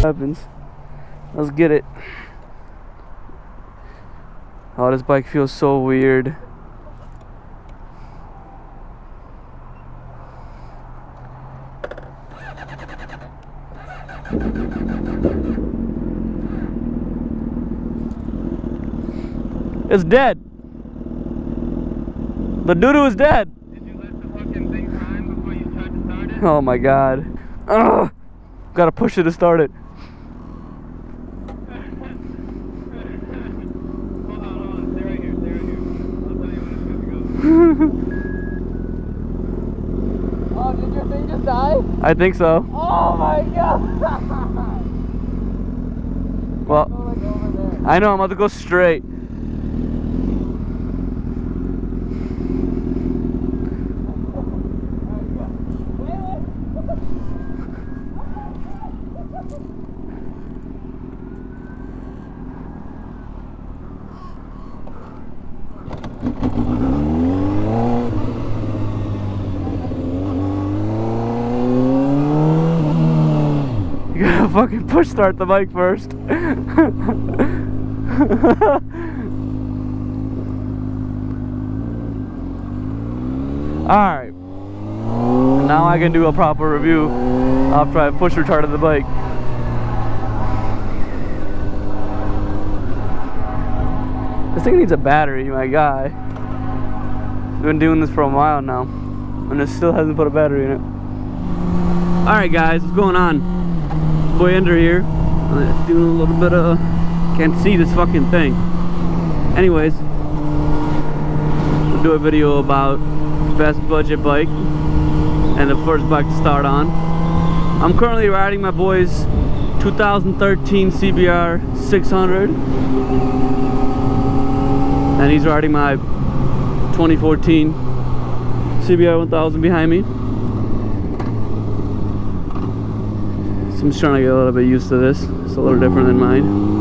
happens. Let's get it. Oh, this bike feels so weird. It's dead. The doo-doo is dead. Did you let the fucking thing prime before you tried to start it? Oh my god. Ugh. Gotta push it to start it. Hold on. Stay right here. I'll tell you when it's good to go. Oh, did your thing just die? I think so. Oh my god! Well, Go like over there. I know, I'm about to go straight. You gotta fucking push start the bike first. Alright. Now I can do a proper review after I push retarded the bike. This thing needs a battery, my guy. I've been doing this for a while now, and it still hasn't put a battery in it. Alright guys, what's going on? Boy Ender here. Doing a little bit of... Can't see this fucking thing. Anyways, we'll do a video about best budget bike and the first bike to start on. I'm currently riding my boy's 2013 CBR 600, and he's riding my 2014 CBR 1000 behind me. So I'm just trying to get a little bit used to this. It's a little different than mine.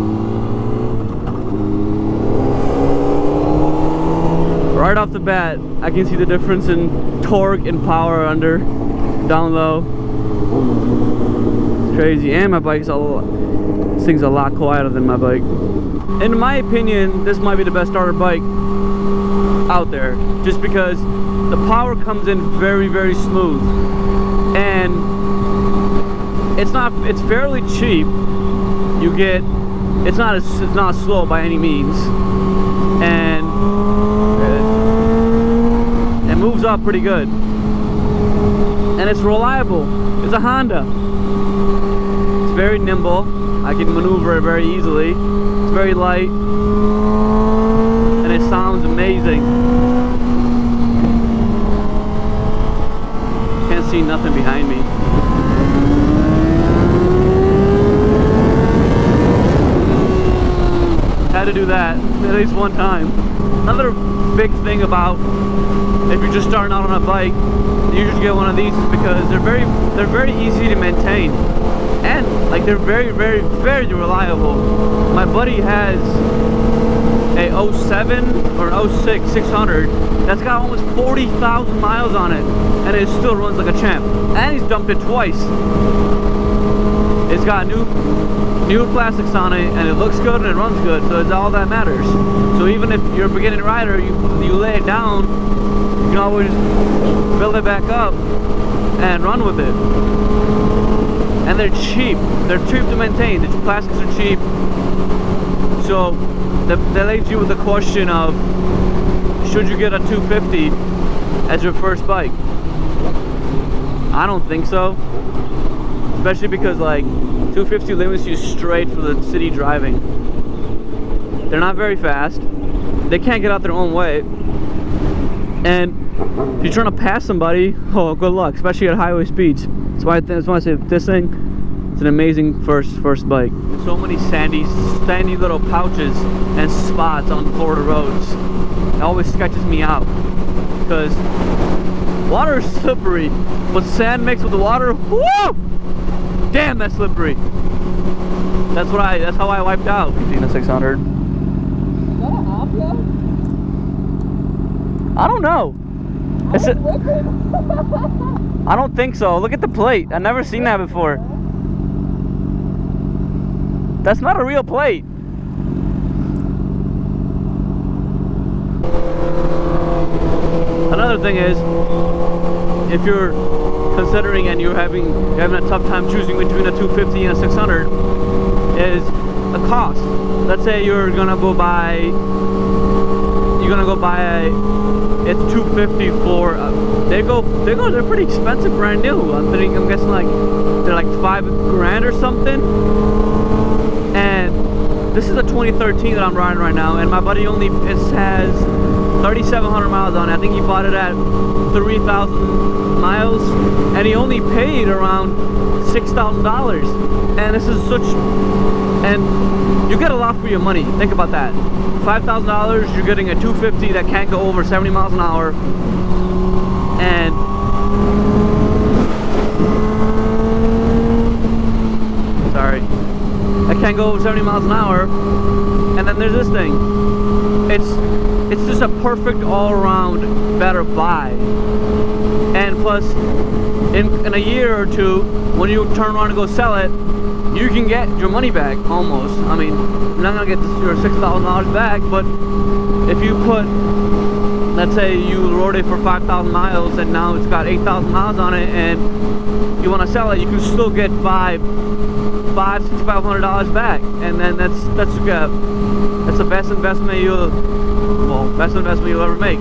Right off the bat, I can see the difference in torque and power under, down low. It's crazy, and my bike's this thing's a lot quieter than my bike. In my opinion, this might be the best starter bike out there, just because the power comes in very, very smooth, and it's fairly cheap. You get, it's not slow by any means, and it moves up pretty good, and it's reliable. It's a Honda. It's very nimble. I can maneuver it very easily. It's very light, and it sounds amazing. Can't see nothing behind me. Had to do that at least one time. Another big thing about if you're just starting out on a bike, you should get one of these, is because they're very easy to maintain, and like they're very, very, very reliable. My buddy has a 07 or an 06 600 that's got almost 40,000 miles on it, and it still runs like a champ. And he's dumped it twice. It's got new plastics on it, and it looks good and it runs good, so it's all that matters. So even if you're a beginning rider, you lay it down, you can always build it back up and run with it. And they're cheap. They're cheap to maintain. The plastics are cheap. So that leaves you with the question of, should you get a 250 as your first bike? I don't think so. Especially because like 250 limits you straight for the city driving. They're not very fast. They can't get out their own way. And if you're trying to pass somebody, oh, good luck, especially at highway speeds. That's why I say this thing, it's an amazing first bike. So many sandy little pouches and spots on Florida roads. It always sketches me out, because water is slippery, but sand mixed with the water, whoo! Damn, that's slippery. That's how I wiped out. Tina 600. Is that a Honda? I don't know. I don't think so. Look at the plate. I've never seen that before. That's not a real plate. Another thing is, if you're considering and you're having a tough time choosing between a 250 and a 600, is the cost. Let's say you're gonna go buy it's 250 for they're pretty expensive brand new. I'm guessing like they're like $5 grand or something. And this is a 2013 that I'm riding right now, and my buddy has 3,700 miles on it. I think he bought it at 3,000 miles, and he only paid around $6,000. And this is and you get a lot for your money. Think about that. $5,000, you're getting a 250 that can't go over 70 miles an hour, and sorry, I can't go over 70 miles an hour. And then there's this thing. It's just a perfect all-around better buy. And plus, in a year or two, when you turn around and go sell it, you can get your money back almost. I mean, you're not gonna get your $6,000 back, but if you put, let's say you rode it for 5,000 miles and now it's got 8,000 miles on it, and you want to sell it, you can still get $500 back, and then that's the best investment you'll ever make.